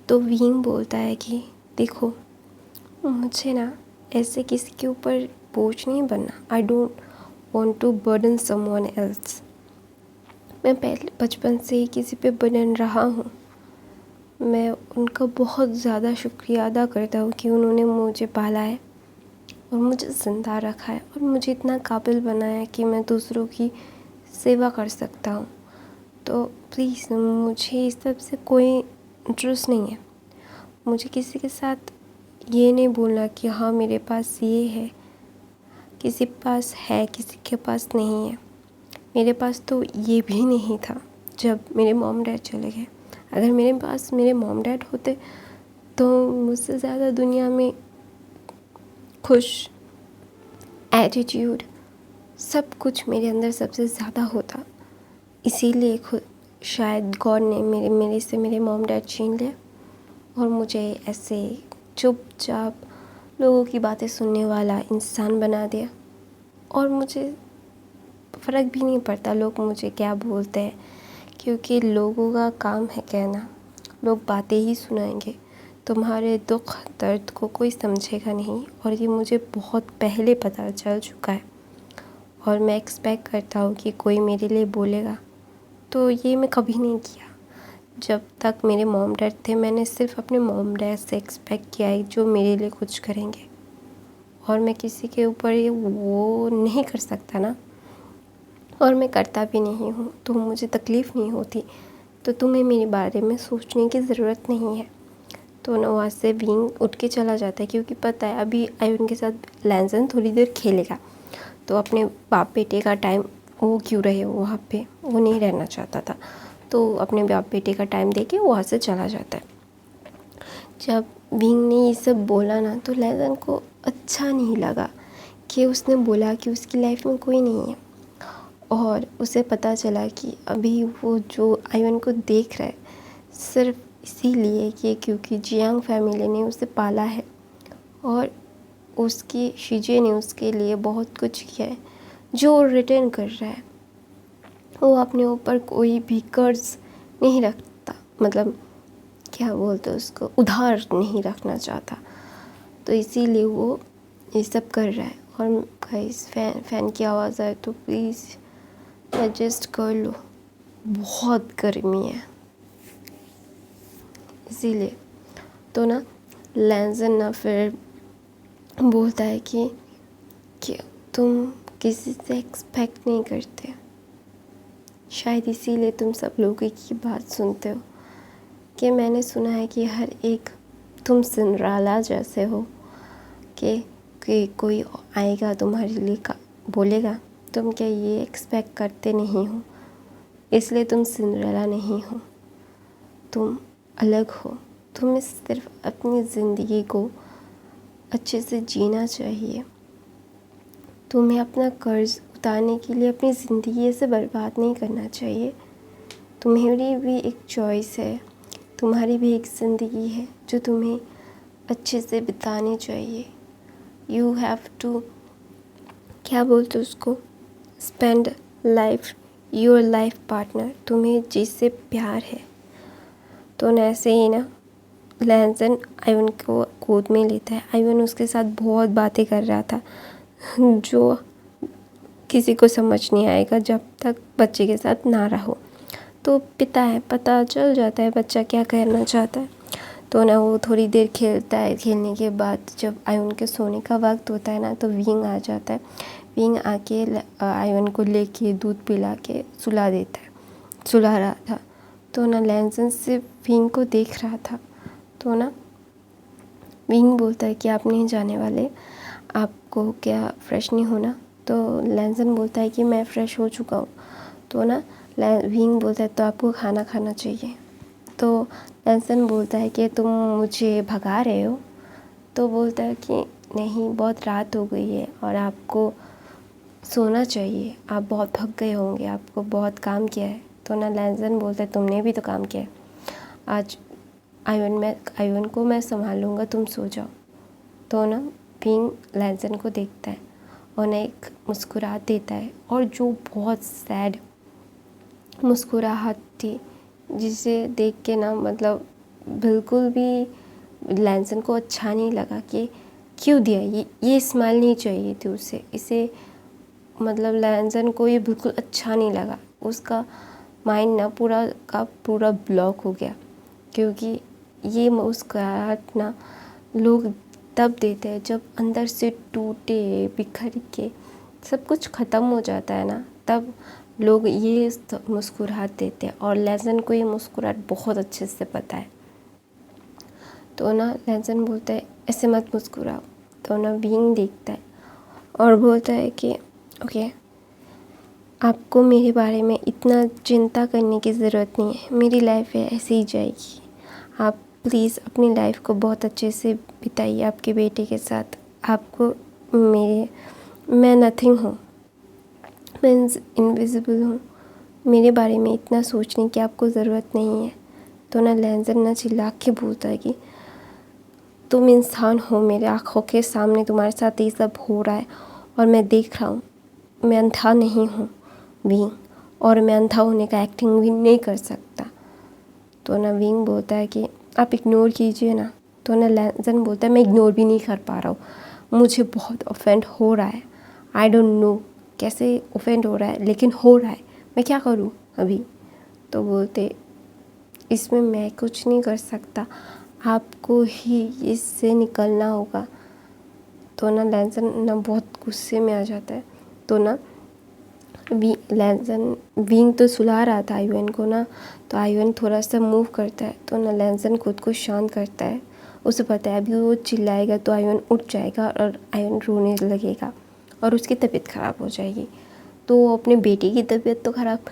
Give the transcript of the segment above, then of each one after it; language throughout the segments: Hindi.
तो विंग बोलता है कि देखो, मुझे ना ऐसे किसी के ऊपर बोझ नहीं बनना। I don't want to burden someone else. मैं पहले बचपन से ही किसी पे बर्डन रहा हूँ। मैं उनका बहुत ज़्यादा शुक्रिया अदा करता हूँ कि उन्होंने मुझे पाला है और मुझे ज़िंदा रखा है और मुझे इतना काबिल बनाया है कि मैं दूसरों की सेवा कर सकता हूँ। तो प्लीज़, मुझे इस सब से कोई इंटरेस्ट नहीं है। मुझे किसी के साथ ये नहीं बोलना कि हाँ मेरे पास ये है, किसी के पास है किसी के पास नहीं है। मेरे पास तो ये भी नहीं था जब मेरे मॉम डैड चले गए। अगर मेरे पास मेरे मॉम डैड होते तो मुझसे ज़्यादा दुनिया में खुश, एटीट्यूड, सब कुछ मेरे अंदर सबसे ज़्यादा होता। इसीलिए खुद शायद गॉड ने मेरे से मेरे मॉम डैड छीन लिया और मुझे ऐसे चुपचाप लोगों की बातें सुनने वाला इंसान बना दिया। और मुझे फ़र्क भी नहीं पड़ता लोग मुझे क्या बोलते हैं, क्योंकि लोगों का काम है कहना। लोग बातें ही सुनाएंगे, तुम्हारे दुख दर्द को कोई समझेगा नहीं। और ये मुझे बहुत पहले पता चल चुका है और मैं एक्सपेक्ट करता हूँ कि कोई मेरे लिए बोलेगा, तो ये मैं कभी नहीं किया। जब तक मेरे मॉम डैड थे मैंने सिर्फ अपने मॉम डैड से एक्सपेक्ट किया है जो मेरे लिए कुछ करेंगे, और मैं किसी के ऊपर ये वो नहीं कर सकता ना, और मैं करता भी नहीं हूँ, तो मुझे तकलीफ़ नहीं होती। तो तुम्हें मेरे बारे में सोचने की ज़रूरत नहीं है। तो ना वहाँ से विंग उठ के चला जाता है, क्योंकि पता है अभी आयुन के साथ लैंसन थोड़ी देर खेलेगा, तो अपने बाप बेटे का टाइम वो क्यों रहे वहाँ पे, वो नहीं रहना चाहता था। तो अपने बाप बेटे का टाइम देके वहाँ से चला जाता है। जब विंग ने ये सब बोला ना, तो लैंसन को अच्छा नहीं लगा कि उसने बोला कि उसकी लाइफ में कोई नहीं है। और उसे पता चला कि अभी वो जो आयुन को देख रहा है सिर्फ इसीलिए कि क्योंकि जियांग फैमिली ने उसे पाला है और उसकी शीजे ने उसके लिए बहुत कुछ किया है जो रिटर्न कर रहा है। वो अपने ऊपर कोई भी कर्ज नहीं रखता, मतलब क्या बोलते हैं उसको, उधार नहीं रखना चाहता। तो इसीलिए वो ये सब कर रहा है। और गाइस, फ़ैन की आवाज़ आए तो प्लीज़ एडजस्ट कर लो, बहुत गर्मी है इसीलिए। तो ना लैंसन ना फिर बोलता है कि तुम किसी से एक्सपेक्ट नहीं करते, शायद इसीलिए तुम सब लोगों की बात सुनते हो। कि मैंने सुना है कि हर एक तुम सिंड्रेला जैसे हो, कि कोई आएगा तुम्हारे लिए बोलेगा तुम क्या ये एक्सपेक्ट करते नहीं हो, इसलिए तुम सिंड्रेला नहीं हो, तुम अलग हो। तुम्हें सिर्फ अपनी ज़िंदगी को अच्छे से जीना चाहिए। तुम्हें अपना कर्ज उतारने के लिए अपनी ज़िंदगी ऐसे बर्बाद नहीं करना चाहिए। तुम्हारी भी एक चॉइस है, तुम्हारी भी एक ज़िंदगी है जो तुम्हें अच्छे से बितानी चाहिए। यू हैव टू, क्या बोलते उसको, spend life your life partner, तुम्हें जिससे प्यार है। तो न ऐसे ही ना लैंसन आयुन को गोद में लेता है। आयुन उसके साथ बहुत बातें कर रहा था जो किसी को समझ नहीं आएगा जब तक बच्चे के साथ ना रहो। तो पिता है, पता चल जाता है बच्चा क्या कहना चाहता है। तो ना वो थोड़ी देर खेलता है, खेलने के बाद जब आयुन के सोने का वक्त होता है ना, तो विंग आ जाता है। विंग आके आयुन को लेके दूध पिला के सुला देता है, सुला रहा था। तो ना लैंसन सिर्फ विंग को देख रहा था। तो ना विंग बोलता है कि आप नहीं जाने वाले, आपको क्या फ़्रेश नहीं होना। तो लैंसन बोलता है कि मैं फ़्रेश हो चुका हूँ। तो ना विंग बोलता है तो आपको खाना खाना चाहिए। तो लैंसन बोलता है कि तुम मुझे भगा रहे हो। तो बोलता है कि नहीं, बहुत रात हो गई है और आपको सोना चाहिए, आप बहुत थक गए होंगे, आपको बहुत काम किया है। तो ना लैंसन बोलता है तुमने भी तो काम किया है, आज आयुन को मैं संभाल लूँगा, तुम सो जाओ। तो ना विंग लैंसन को देखता है और ना एक मुस्कुराहट देता है, और जो बहुत सैड मुस्कुराहट थी, जिसे देख के ना मतलब बिल्कुल भी लैंसन को अच्छा नहीं लगा कि क्यों दिया, ये स्माइल नहीं चाहिए थी उसे। इसे मतलब लैंसन को ये बिल्कुल अच्छा नहीं लगा। उसका माइंड ना पूरा का पूरा ब्लॉक हो गया, क्योंकि ये मुस्कुराहट ना लोग तब देते हैं जब अंदर से टूटे बिखर के सब कुछ ख़त्म हो जाता है ना, तब लोग ये मुस्कुराहट देते हैं। और लैंसन को ये मुस्कुराहट बहुत अच्छे से पता है। तो ना लैंसन बोलता है ऐसे मत मुस्कुराओ। तो ना विंग देखता है और बोलता है कि ओके, आपको मेरे बारे में इतना चिंता करने की ज़रूरत नहीं है, मेरी लाइफ है ऐसे ही जाएगी। आप प्लीज़ अपनी लाइफ को बहुत अच्छे से बिताइए आपके बेटे के साथ। आपको मैं नथिंग हूँ, मैं इनविजिबल हूँ, मेरे बारे में इतना सोचने की आपको ज़रूरत नहीं है। तो ना लैंसन ना चिल्ला के बोलता है कि तुम इंसान हो, मेरे आँखों के सामने तुम्हारे साथ ये सब हो रहा है और मैं देख रहा हूँ। मैं अंधा नहीं हूँ विंग, और मैं अंधा होने का एक्टिंग भी नहीं कर सकता। तो ना विंग बोलता है कि आप इग्नोर कीजिए ना। तो ना लैंसन बोलता है मैं इग्नोर भी नहीं कर पा रहा हूँ, मुझे बहुत ऑफेंड हो रहा है। आई डोंट नो कैसे ऑफेंड हो रहा है, लेकिन हो रहा है, मैं क्या करूँ अभी। तो बोलते इसमें मैं कुछ नहीं कर सकता, आपको ही इससे निकलना होगा। तो ना लैंसन ना बहुत गुस्से में आ जाता है। तो ना लैंसन विंग तो सुला रहा था आयुन को ना, तो आयुन थोड़ा सा मूव करता है। तो ना लैंसन खुद को शांत करता है। उसे पता है अभी वो चिल्लाएगा तो आयुन उठ जाएगा और आयुन रोने लगेगा और उसकी तबीयत ख़राब हो जाएगी। तो वो अपने बेटे की तबीयत तो ख़राब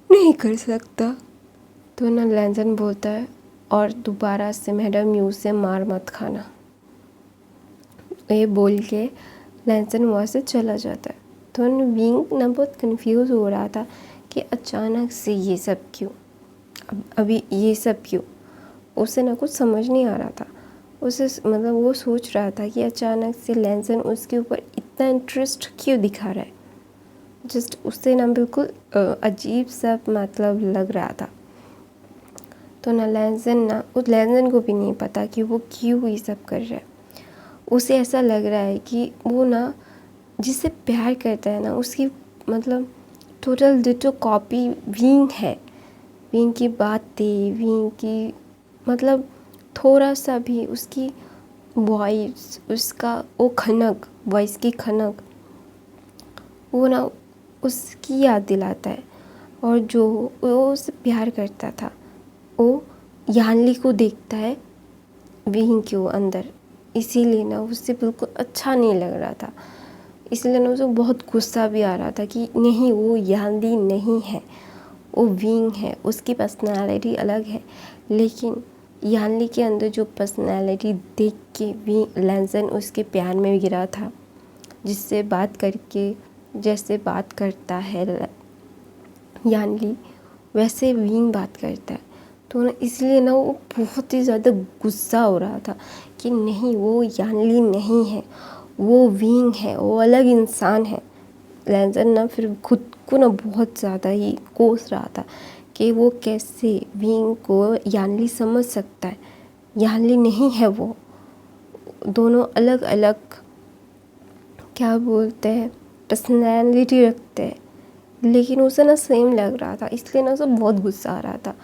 नहीं कर सकता। तो ना लैंसन बोलता है और दोबारा से मैडम यू से मार मत खाना। ये बोल के लैंसन वहाँ से चला जाता है। तो विंग ना बहुत कंफ्यूज हो रहा था कि अचानक से ये सब क्यों, अभी ये सब क्यों। उसे ना कुछ समझ नहीं आ रहा था। उसे मतलब वो सोच रहा था कि अचानक से लैंसन उसके ऊपर इतना इंटरेस्ट क्यों दिखा रहा है। जस्ट उससे ना बिल्कुल अजीब सा मतलब लग रहा था। तो ना उस लैंसन को भी नहीं पता कि वो क्यों ये सब कर रहा है। उसे ऐसा लग रहा है कि वो ना जिससे प्यार करता है ना, उसकी मतलब टोटल डिटो कॉपी विंग है। विंग की बातें, विंग की मतलब थोड़ा सा भी उसकी वॉइस, उसका वो खनक, वॉइस की खनक, वो ना उसकी याद दिलाता है। और जो वो उससे प्यार करता था, वो यानली को देखता है विंग के अंदर। इसीलिए ना उससे बिल्कुल अच्छा नहीं लग रहा था। इसलिए ना उसे बहुत गुस्सा भी आ रहा था कि नहीं, वो यानली नहीं है, वो विंग है, उसकी पर्सनालिटी अलग है। लेकिन यानली के अंदर जो पर्सनालिटी देख के लैंसन उसके प्यार में गिरा था, जिससे बात करके जैसे बात करता है यानली, वैसे विंग बात करता है। तो ना इसलिए ना वो बहुत ही ज़्यादा गुस्सा हो रहा था कि नहीं, वो यानली नहीं है, वो विंग है, वो अलग इंसान है। लैंसन ना फिर खुद को ना बहुत ज़्यादा ही कोस रहा था कि वो कैसे विंग को यानली समझ सकता है। यानली नहीं है वो, दोनों अलग अलग क्या बोलते हैं पर्सनैलिटी रखते हैं, लेकिन उसे ना सेम लग रहा था। इसलिए ना उसे बहुत गुस्सा आ रहा था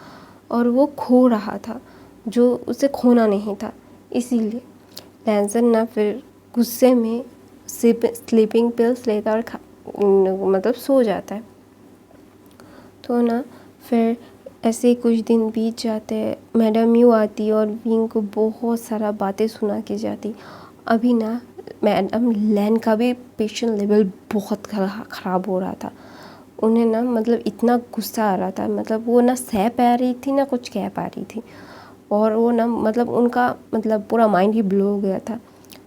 और वो खो रहा था जो उसे खोना नहीं था। इसीलिए लैंसन ना फिर गुस्से में स्लीपिंग पिल्स लेता और मतलब सो जाता है। तो ना फिर ऐसे ही कुछ दिन बीत जाते हैं। मैडम यू आती और विंग को बहुत सारा बातें सुना के जाती। अभी ना मैडम लैन का भी पेशेंट लेवल बहुत ख़राब हो रहा था। उन्हें ना मतलब इतना गुस्सा आ रहा था, मतलब वो ना सह पा रही थी ना कुछ कह पा रही थी। और वो ना मतलब उनका मतलब पूरा माइंड ही ब्लो हो गया था।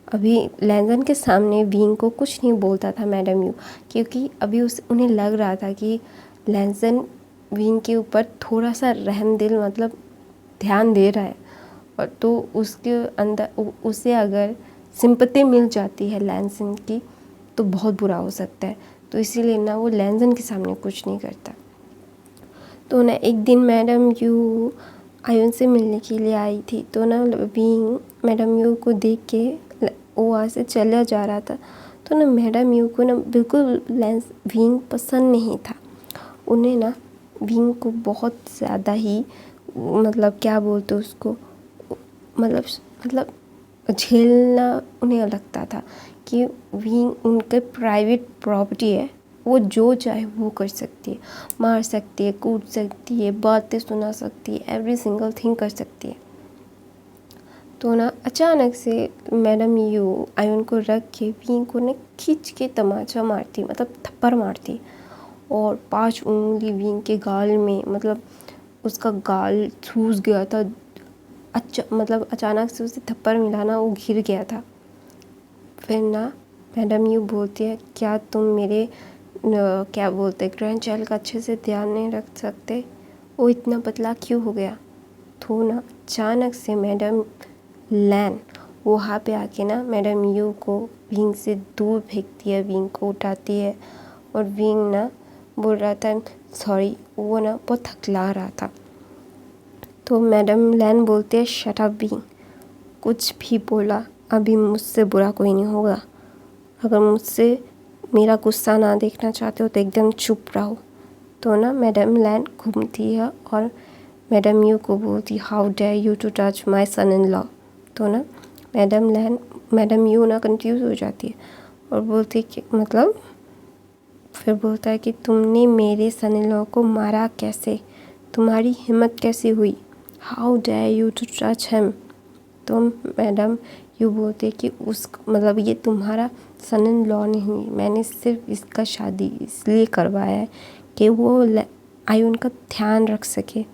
अभी लैंसन के सामने विंग को कुछ नहीं बोलता था मैडम यू, क्योंकि अभी उन्हें लग रहा था कि लैंसन विंग के ऊपर थोड़ा सा रहम दिल मतलब ध्यान दे रहा है, और तो उसके अंदर उसे अगर सिंपैथी मिल जाती है लैंसन की तो बहुत बुरा हो सकता है। तो इसीलिए ना वो लैंसन के सामने कुछ नहीं करता। तो ना एक दिन मैडम यू आयुन से मिलने के लिए आई थी। तो ना विंग मैडम यू को देख के वो वहाँ से चला जा रहा था। तो ना मैडम यू को ना बिल्कुल विंग पसंद नहीं था। उन्हें ना विंग को बहुत ज़्यादा ही मतलब क्या बोलते उसको मतलब झेलना उन्हें लगता था कि विंग उनके प्राइवेट प्रॉपर्टी है, वो जो चाहे वो कर सकती है, मार सकती है, कूद सकती है, बातें सुना सकती है, एवरी सिंगल थिंग कर सकती है। तो ना अचानक से मैडम यू आयुन को रख के विंग को ना खींच के तमाचा मारती, मतलब थप्पड़ मारती, और 5 उंगली विंग के गाल में, मतलब उसका गाल सूज गया था। मतलब अचानक से उसे थप्पड़ मिला ना, वो गिर गया था। फिर ना मैडम यू बोलती है, क्या तुम मेरे क्या बोलते ग्रैंड चाइल्ड का अच्छे से ध्यान नहीं रख सकते, वो इतना पतला क्यों हो गया। तो ना अचानक से मैडम लैन वहाँ पे आके ना मैडम यू को विंग से दूर फेंकती है, विंग को उठाती है, और विंग ना बोल रहा था सॉरी, वो ना बहुत थकला रहा था। तो मैडम लैन बोलते हैं शट अप विंग, कुछ भी बोला अभी मुझसे बुरा कोई नहीं होगा, अगर मुझसे मेरा गुस्सा ना देखना चाहते हो तो एकदम चुप रहो। तो ना मैडम लैन घूमती है और मैडम यू को बोलती how dare you to touch my son in law. तो ना मैडम यू ना कंफ्यूज हो जाती है और बोलती है कि मतलब, फिर बोलता है कि तुमने मेरे सन इन लॉ को मारा कैसे, तुम्हारी हिम्मत कैसे हुई, how dare you to touch him. तो मैडम यू बोलते कि उस मतलब ये तुम्हारा सन इन लॉ नहीं, मैंने सिर्फ इसका शादी इसलिए करवाया है कि वो आयुन का ध्यान रख सके,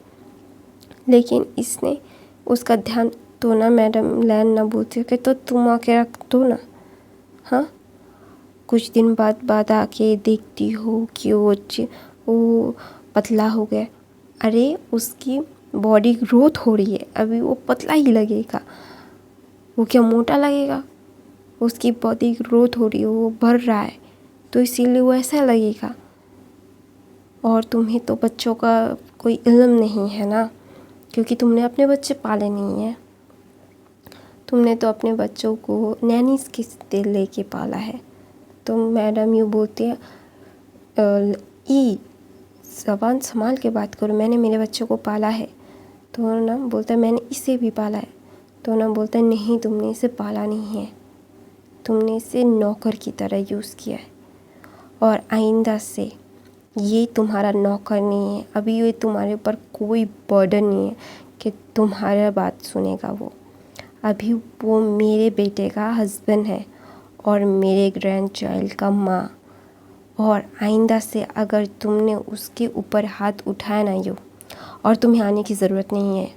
लेकिन इसने उसका ध्यान। तो ना मैडम लैन ना बोलती कि तो तुम आके रख दो ना। हाँ, कुछ दिन बाद आके देखती हो कि वो पतला हो गया। अरे उसकी बॉडी ग्रोथ हो रही है, अभी वो पतला ही लगेगा, वो क्या मोटा लगेगा। उसकी बॉडी ग्रोथ हो रही है, वो बढ़ रहा है, तो इसीलिए वो ऐसा लगेगा। और तुम्हें तो बच्चों का कोई इल्म नहीं है ना, क्योंकि तुमने अपने बच्चे पाले नहीं हैं, तुमने तो अपने बच्चों को नैनीज़ के लेके पाला है। तो मैडम यूँ बोलती है ज़बान संभाल के बात करो, मैंने मेरे बच्चों को पाला है। तो ना बोलता है मैंने इसे भी पाला है। तो ना बोलता है नहीं, तुमने इसे पाला नहीं है, तुमने इसे नौकर की तरह यूज़ किया है, और आइंदा से ये तुम्हारा नौकर नहीं है, अभी ये तुम्हारे ऊपर कोई बर्डन नहीं है कि तुम्हारा बात सुनेगा। वो अभी वो मेरे बेटे का हस्बैंड है और मेरे ग्रैंड चाइल्ड का माँ, और आइंदा से अगर तुमने उसके ऊपर हाथ उठाया ना यूँ, और तुम्हें आने की ज़रूरत नहीं है।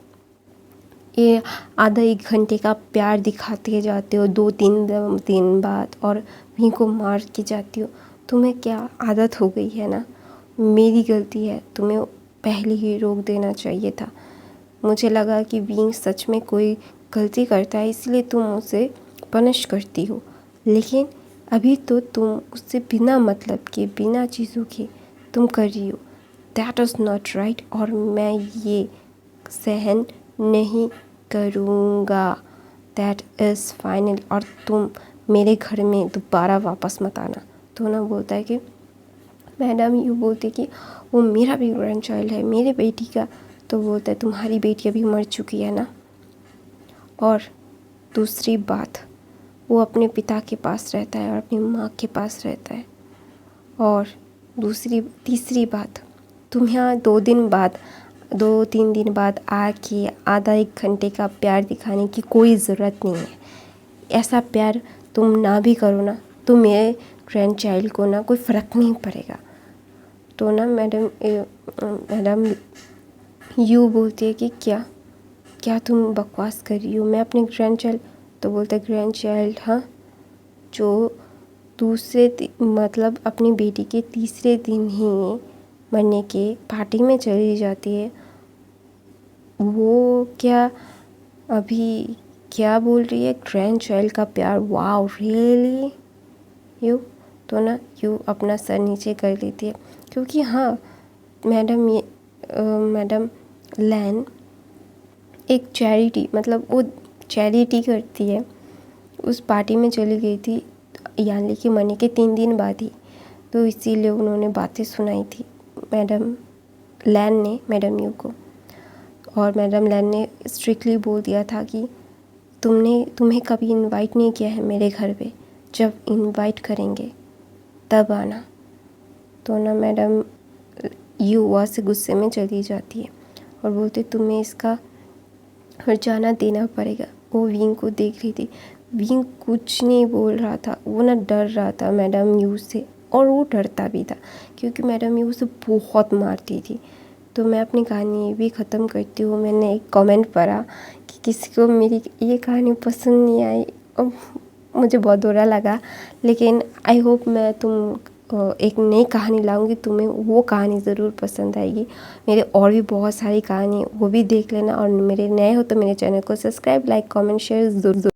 ये आधा 1 घंटे का प्यार दिखाते जाते हो 2-3 दिन बाद, और वहीं को मार के जाती हो। तुम्हें क्या आदत हो गई है ना, मेरी गलती है, तुम्हें पहले ही रोक देना चाहिए था। मुझे लगा कि विंग सच में कोई गलती करता है, इसलिए तुम उसे पनिश करती हो, लेकिन अभी तो तुम उससे बिना मतलब के, बिना चीज़ों के तुम कर रही हो। दैट इज़ नॉट राइट, और मैं ये सहन नहीं करूँगा। दैट इज़ फाइनल, और तुम मेरे घर में दोबारा वापस मत आना। तो ना बोलता है कि मैडम यू बोलती कि वो मेरा भी ग्रैंड चाइल्ड है, मेरे बेटी का। तो बोलता है तुम्हारी बेटी अभी मर चुकी है ना। और दूसरी बात, वो अपने पिता के पास रहता है और अपनी माँ के पास रहता है। और तीसरी बात, तुम यहाँ 2-3 दिन बाद आके आधा 1 घंटे का प्यार दिखाने की कोई ज़रूरत नहीं है। ऐसा प्यार तुम ना भी करो ना, तो मेरे ग्रैंड चाइल्ड को ना कोई फ़र्क नहीं पड़ेगा। तो ना मैडम यू बोलती है कि क्या तुम बकवास कर रही हो, मैं अपने ग्रैंड चाइल्ड। तो बोलता है ग्रैंड चाइल्ड, हाँ, जो मतलब अपनी बेटी के तीसरे दिन ही मरने के पार्टी में चली जाती है, वो क्या अभी क्या बोल रही है, ग्रैंड चाइल्ड का प्यार, वाओ रियली यू। तो ना यू अपना सर नीचे कर लेती है, क्योंकि हाँ मैडम लैन एक चैरिटी, मतलब वो चैरिटी करती है, उस पार्टी में चली गई थी यानली के मरने के 3 दिन बाद ही। तो इसीलिए उन्होंने बातें सुनाई थी मैडम लैन ने मैडम यू को। और मैडम लैन ने स्ट्रिक्टली बोल दिया था कि तुम्हें कभी इनवाइट नहीं किया है मेरे घर पे, जब इनवाइट करेंगे तब आना। तो ना मैडम यू वहाँ से गुस्से में चली जाती है और बोलते तुम्हें इसका हर्जाना देना पड़ेगा। वो विंग को देख रही थी, विंग कुछ नहीं बोल रहा था, वो ना डर रहा था मैडम यू से, और वो डरता भी था क्योंकि मैडम यू उसे बहुत मारती थी। तो मैं अपनी कहानी भी ख़त्म करती हूँ। मैंने एक कमेंट पढ़ा कि किसी को मेरी ये कहानी पसंद नहीं आई और मुझे बहुत बुरा लगा, लेकिन आई होप मैं एक नई कहानी लाऊंगी, तुम्हें वो कहानी ज़रूर पसंद आएगी। मेरे और भी बहुत सारी कहानी वो भी देख लेना, और मेरे नए हो तो मेरे चैनल को सब्सक्राइब, लाइक, कमेंट, शेयर ज़रूर